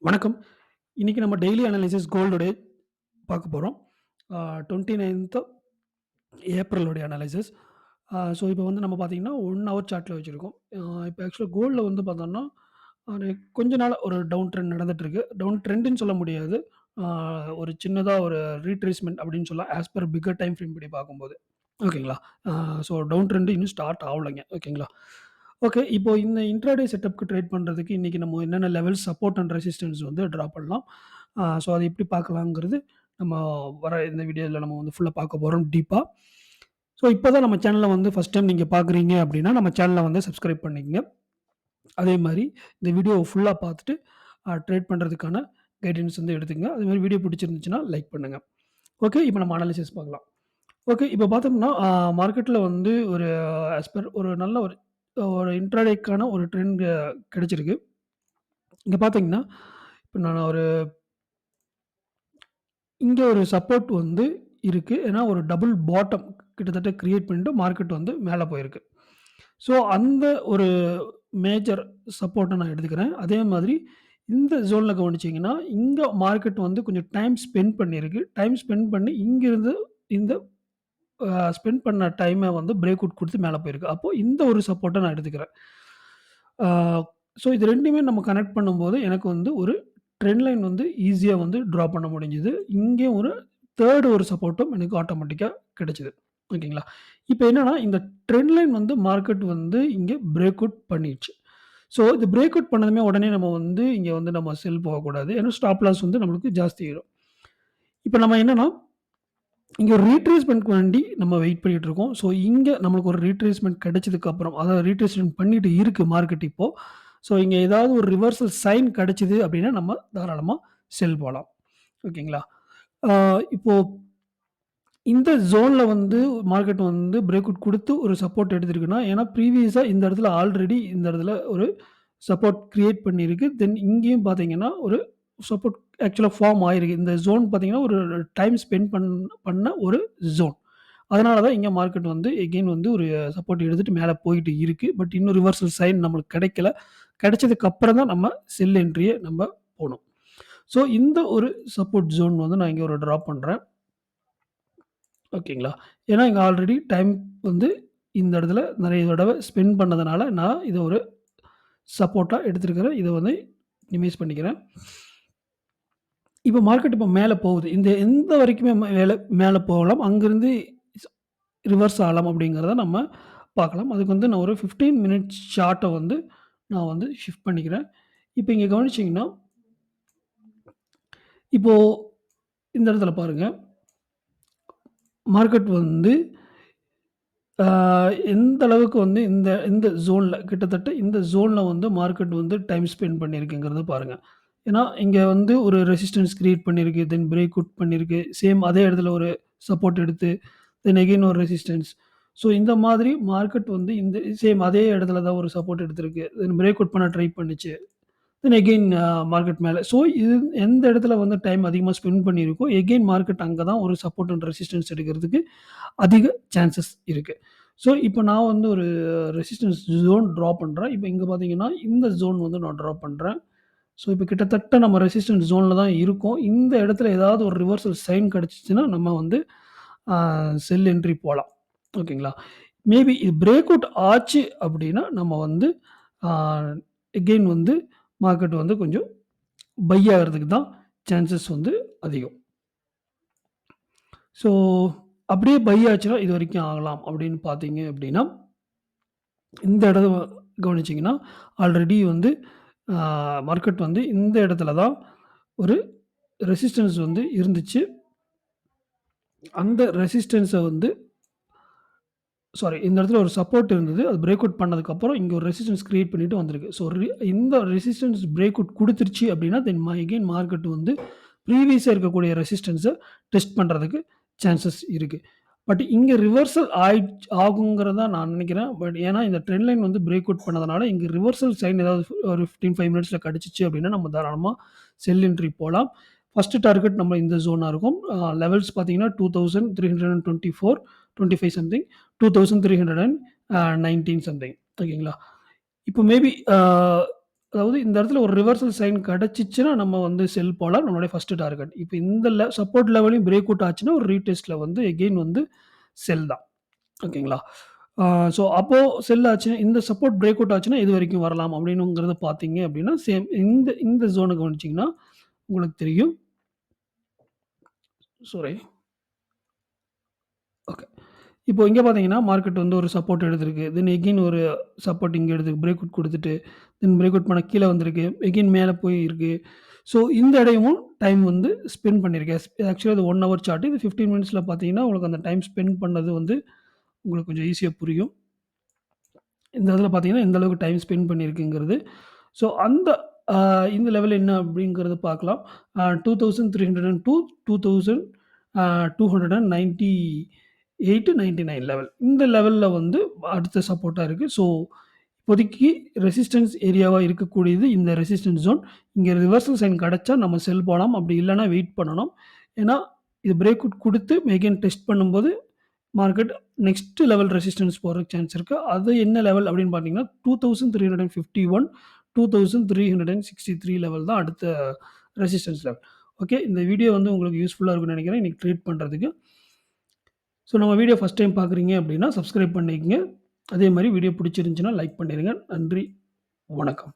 வணக்கம். இன்னைக்கு நம்ம டெய்லி அனாலிசிஸ் கோல்டுடைய பார்க்க போறோம். 29த் ஏப்ரலுடைய அனாலிசிஸ். இப்போ வந்து நம்ம பார்த்தீங்கன்னா, 1 ஹவர் சார்ட்ல வச்சிருக்கோம். இப்போ ஆக்சுவலா கோல்ட்ல வந்து பார்த்தோம்னா, ஒரு கொஞ்ச நாளா ஒரு டவுன் ட்ரெண்ட் நடந்துட்டு இருக்கு. டவுன் ட்ரெண்ட்ன்னு சொல்ல முடியாது. ஆ ஒரு சின்னதா ஒரு ரீட்ரேஸ்மென்ட் அப்படின்னு சொல்லலாம். As per bigger time frame படி பார்க்கும்போது. ஓகேங்களா? ஆ டவுன் ட்ரெண்ட் இன்னும் ஸ்டார்ட் ஆவலைங்க. ஓகேங்களா? ஓகே. இப்போ இந்த இன்ட்ராடே செட்டப்க்கு ட்ரேட் பண்றதுக்கு இன்னைக்கு நம்ம என்னென்ன லெவல்ஸ் சப்போர்ட் அண்ட் ரெசிஸ்டன்ஸ் வந்து ட்ரா பண்ணலாம். அத எப்படி பார்க்கலாங்கிறது நம்ம வர இந்த வீடியோல நம்ம வந்து ஃபுல்லா பார்க்க போறோம் டீப்பா. இப்போ தான் நம்ம சேனல வந்து ஃபர்ஸ்ட் டைம் நீங்க பார்க்குறீங்க அப்படின்னா, நம்ம சேனல வந்து சப்ஸ்கிரைப் பண்ணிக்கங்க. அதே மாரி இந்த வீடியோவ ஃபுல்லா பார்த்துட்டு, ட்ரேட் பண்றதுக்கான கைடன்ஸ் வந்து எடுத்துக்கங்க. அதே மாரி வீடியோ பிடிச்சிருந்துச்சுன்னா லைக் பண்ணுங்க. ஓகே. இப்போ நம்ம அனாலிசிஸ் பார்க்கலாம். ஓகே. இப்போ பார்த்தோம்னா, மார்க்கெட்ல வந்து ஒரு ஆஸ் பெர் ஒரு நல்ல ஒரு ஒரு இன்ட்ராடேக்கான ஒரு ட்ரெண்ட் கிடைச்சிருக்கு. இங்க பார்த்தீங்கன்னா, இப்ப நான் ஒரு இங்க ஒரு சப்போர்ட் வந்து இருக்கு. ஏன்னா ஒரு டபுள் பாட்டம் கிட்டத்தட்ட கிரியேட் பண்ணிட்டு மார்க்கெட் வந்து மேல போயிருக்கு. அந்த ஒரு மேஜர் சப்போர்ட்ட நான் எடுத்துக்கிறேன். அதே மாதிரி இந்த ஜோன்ல கவனிச்சீங்கன்னா, இங்க மார்க்கெட் வந்து கொஞ்சம் டைம் ஸ்பெண்ட் பண்ணியிருக்கு. டைம் ஸ்பெண்ட் பண்ணி இங்கிருந்து இந்த ஸ்பெண்ட் பண்ண டைம வந்து பிரேக் அவுட் குடுத்து மேல போயிருக்கு. அப்போ இந்த ஒரு சப்போர்ட்ட நான் எடுத்துக்கிறேன். ஆ இது 2யுமே நம்ம கனெக்ட் பண்ணும்போது எனக்கு வந்து ஒரு ட்ரெண்ட் லைன் வந்து ஈஸியா வந்து ட்ரா பண்ண முடிஞ்சது. இங்கேயும் ஒரு 3 ஒரு சப்போர்ட்டும் எனக்கு ஆட்டோமேட்டிக்கா கிடைச்சது. ஓகேங்களா? இப்ப என்னன்னா, இந்த ட்ரெண்ட் லைன் வந்து மார்க்கெட் வந்து இங்க பிரேக் அவுட் பண்ணிருச்சு. இது பிரேக் அவுட் பண்ணதுமே உடனே நம்ம வந்து இங்க வந்து நம்ம செல் போகக்கூடாது. ஏன்னா ஸ்டாப் லாஸ் வந்து நம்மளுக்கு ஜாஸ்தி ஆயிரும். இப்ப நம்ம என்னன்னா, இங்க ஒரு ரீட்ரேஸ்மென்ட்க்கு வேண்டி நம்ம வெயிட் பண்ணிட்டு இருக்கோம். இங்க நம்மளுக்கு ஒரு ரீட்ரேஸ்மென்ட் கிடைச்சதுக்கு அப்புறம், அதாவது ரீட்ரேஸ்மென்ட் பண்ணிட்டு இருக்கு மார்க்கெட் இப்போ. இங்க ஏதாவது ஒரு ரிவர்சல் சைன் கிடைச்சது அப்டின்னா, நம்ம தாராளமா செல் போலாம். ஓகேங்களா? ஆ இப்போ இந்த ஜோன்ல வந்து மார்க்கெட் வந்து பிரேக் அவுட் குடுத்து ஒரு சப்போர்ட் எடுத்திருக்குன்னா, ஏன்னா ப்ரீவியஸா இந்த இடத்துல ஆல்ரெடி இந்த இடத்துல ஒரு சப்போர்ட் கிரியேட் பண்ணியிருக்கு. தென் இங்கேயும் பார்த்தீங்கன்னா, ஒரு சப்போர்ட் ஆக்சுவலா ஃபார்ம் ஆயிருக்கு. இந்த ஜோன் பார்த்தீங்கன்னா, ஒரு டைம் ஸ்பெண்ட் பண்ண ஒரு ஜோன். அதனால தான் இங்க மார்க்கெட் வந்து எகெயின் வந்து ஒரு சப்போர்ட் எடுத்துட்டு மேல போயிட்டு இருக்கு. பட் இன்னும் ரிவர்சல் சைன் நம்மளுக்கு கிடைக்கல. கிடைச்சதுக்கு அப்புறம் தான் நம்ம செல் என்ட்ரிய நம்ம போணும். இந்த ஒரு சப்போர்ட் ஜோன் வந்து நான் இங்க ஒரு டிராப் பண்றேன். ஓகேங்களா? ஏன்னா, இங்க ஆல்ரெடி டைம் வந்து இந்த இடத்துல நெறைய தடவ ஸ்பெண்ட் பண்ணதுனால, நான் இத ஒரு சப்போர்ட்டா எடுத்திருக்கிறேன். இத வந்து நிமைஸ் பண்ணிக்கிறேன். இப்ப மார்க்கெட் இப்ப மேல போகுது. இந்த எந்த வரைக்குமே மேல போகலாம். அங்கிருந்து ஸ் ரிவர்ஸ் ஆகலாம் அப்படிங்கிறத நம்ம பார்க்கலாம். அதுக்கு வந்து நான் ஒரு 15 மினிட்ஸ் சார்ட்ட வந்து நான் வந்து ஷிஃப்ட் பண்ணிக்கிறேன். இப்ப இங்க கவனிச்சீங்கன்னா, இப்போ இந்த இடத்துல பாருங்க. மார்க்கெட் வந்து ஆ எந்த அளவுக்கு வந்து இந்த இந்த ஜோன்ல கிட்டத்தட்ட இந்த ஜோன்ல வந்து மார்க்கெட் வந்து டைம் ஸ்பெண்ட் பண்ணியிருக்குங்கிறத பாருங்க. ஏன்னா, இங்க வந்து ஒரு ரெசிஸ்டன்ஸ் கிரியேட் பண்ணியிருக்கு. தென் பிரேக் அவுட் பண்ணியிருக்கு. சேம் அதே இடத்துல ஒரு சப்போர்ட் எடுத்து, தென் அகைன் ஒரு ரெசிஸ்டன்ஸ். இந்த மாதிரி மார்க்கெட் வந்து இந்த சேம் அதே இடத்துல தான் ஒரு சப்போர்ட் எடுத்திருக்கு. தென் பிரேக் அவுட் பண்ண ட்ரை பண்ணுச்சு. தென் எகெயின் மார்க்கெட் மேல. இது எந்த இடத்துல வந்து டைம் அதிகமா ஸ்பெண்ட் பண்ணியிருக்கோ, எகெயின் மார்க்கெட் அங்க தான் ஒரு சப்போர்ட் அண்ட் ரெசிஸ்டன்ஸ் எடுக்கிறதுக்கு அதிக சான்சஸ் இருக்கு. இப்ப நான் வந்து ஒரு ரெசிஸ்டன்ஸ் ஜோன் ட்ரா பண்றேன். இப்ப இங்க பார்த்தீங்கன்னா, இந்த ஜோன் வந்து நான் ட்ரா பண்றேன். இப்ப கிட்டத்தட்ட நம்ம ரெசிஸ்டன்ஸ் ஜோன்ல தான் இருக்கோம். இந்த இடத்துல ஏதாவது ஒரு ரிவர்சல் சைன் கிடைச்சுச்சுன்னா, நம்ம வந்து ஆ செல் என்ட்ரி போலாம். ஓகேங்களா? மேபி இது பிரேக் அவுட் ஆச்சு அப்டின்னா, நம்ம வந்து ஆ எகெயின் வந்து மார்க்கெட் வந்து கொஞ்சம் பை ஆகுறதுக்கு தான் சான்சஸ் வந்து அதிகம். ஸோ அப்படியே பை ஆச்சுன்னா, இதுவரைக்கும் ஆகலாம் அப்படின்னு பார்த்தீங்க அப்படின்னா, இந்த இடத்த கவனிச்சீங்கன்னா, ஆல்ரெடி வந்து மார்க்கெட் வந்து இந்த இடத்துல தான் ஒரு ரெசிஸ்டன்ஸ் வந்து இருந்துச்சு. அந்த ரெசிஸ்டன்ஸ வந்து சாரி இந்த இடத்துல ஒரு சப்போர்ட் இருந்தது. அது பிரேக் அவுட் பண்ணதுக்கப்புறம் இங்க ஒரு ரெசிஸ்டன்ஸ் கிரியேட் பண்ணிட்டு வந்திருக்கு. இந்த ரெசிஸ்டன்ஸ் பிரேக் அவுட் குடுத்துருச்சு அப்படின்னா, தென் எகெயின் மார்க்கெட் வந்து ப்ரீவியஸா இருக்கக்கூடிய ரெசிஸ்டன்ஸ டெஸ்ட் பண்றதுக்கு சான்சஸ் இருக்கு. பட் இங்க ரிவர்சல் ஆகுங்கிறத தான் நான் நினைக்கிறேன். பட் ஏன்னா இந்த ட்ரெண்ட் லைன் வந்து பிரேக் அவுட் பண்ணதுனால, இங்க ரிவர்சல் சைன் ஏதாவது ஒரு 15, 5 மினிட்ஸ்ல கிடைச்சுச்சு அப்படின்னா, நம்ம தாராளமா செல் என்ட்ரி போலாம். ஃபர்ஸ்ட் டார்கெட் நம்ம இந்த ஜோனா இருக்கும். லெவல்ஸ் பார்த்தீங்கன்னா 2324, 25 சம்திங், 2319 சம்திங் ஓகேங்களா? இப்போ மேபி அதாவது இந்த இடத்துல ஒரு ரிவர்சல் சைன் கிடைச்சிச்சுன்னா, நம்ம வந்து செல் போலாம். நம்மளுடைய ஃபர்ஸ்ட் டார்கெட். இப்ப இந்த சப்போர்ட் லெவலையும் பிரேக் அவுட் ஆச்சுன்னா, ஒரு ரீடெஸ்ட்ல வந்து எகெயின் வந்து செல் தான். ஓகேங்களா? ஆ ஸோ அப்போ செல் ஆச்சுன்னா, இந்த சப்போர்ட் பிரேக் அவுட் ஆச்சுன்னா, எது வரைக்கும் வரலாம் அப்படின்னுங்கிறத பார்த்தீங்க அப்படின்னா, சேம் இந்த இந்த ஜோன கவனிச்சீங்கன்னா, உங்களுக்கு தெரியும். சாரி. ஓகே. இப்போ இங்க பார்த்தீங்கன்னா, மார்க்கெட் வந்து ஒரு சப்போர்ட் எடுத்திருக்கு. தென் எகெயின் ஒரு சப்போர்ட் இங்க எடுத்து பிரேக் அவுட் குடுத்துட்டு, தென் பிரேக் அவுட் பண்ண கீழ வந்திருக்கு. எகெயின் மேல போய் இருக்கு. ஸோ இந்த இடையமும் டைம் வந்து ஸ்பெண்ட் பண்ணியிருக்கேன். ஆக்சுவலா இது 1 ஹவர் சார்ட். இது 15 மினிட்ஸ்ல பார்த்தீங்கன்னா, உங்களுக்கு அந்த டைம் ஸ்பெண்ட் பண்ணது வந்து உங்களுக்கு கொஞ்சம் ஈஸியா புரியும். இந்த இதில பார்த்தீங்கன்னா, எந்த அளவுக்கு டைம் ஸ்பெண்ட் பண்ணியிருக்குங்கிறது. ஸோ அந்த அ இந்த லெவல் என்ன அப்படிங்கிறத பார்க்கலாம். 2302 2000 298, 99 லெவல். இந்த லெவல்ல வந்து அடுத்த சப்போர்ட்டா இருக்கு. ஸோ இப்போதைக்கு ரெசிஸ்டன்ஸ் ஏரியாவா இருக்கக்கூடியது இந்த ரெசிஸ்டன்ஸ் ஜோன். இங்க ரிவர்சல் சைன் கிடைச்சா நம்ம செல் போலாம். அப்படி இல்லன்னா வெயிட் பண்ணணும். ஏன்னா, இது பிரேக் அவுட் குடுத்து அகைன் டெஸ்ட் பண்ணும்போது மார்க்கெட் நெக்ஸ்ட் லெவல் ரெசிஸ்டன்ஸ் போறதுக்கு சான்ஸ் இருக்கு. அது என்ன லெவல் அப்படின்னு பார்த்தீங்கன்னா, 2351, 2363 லெவல் தான் அடுத்த ரெசிஸ்டன்ஸ் லெவல். ஓகே. இந்த வீடியோ வந்து உங்களுக்கு யூஸ்ஃபுல்லா இருக்கும்னு நெனைக்கிறேன். இன்னைக்கு ட்ரேட் பண்றதுக்கு. ஸோ நம்ம வீடியோ ஃபர்ஸ்ட் டைம் பார்க்குறீங்க அப்படின்னா, சப்ஸ்கிரைப் பண்ணிக்கங்க. அதே மாரி வீடியோ பிடிச்சிருந்துச்சுன்னா லைக் பண்ணிருங்க. நன்றி. வணக்கம்.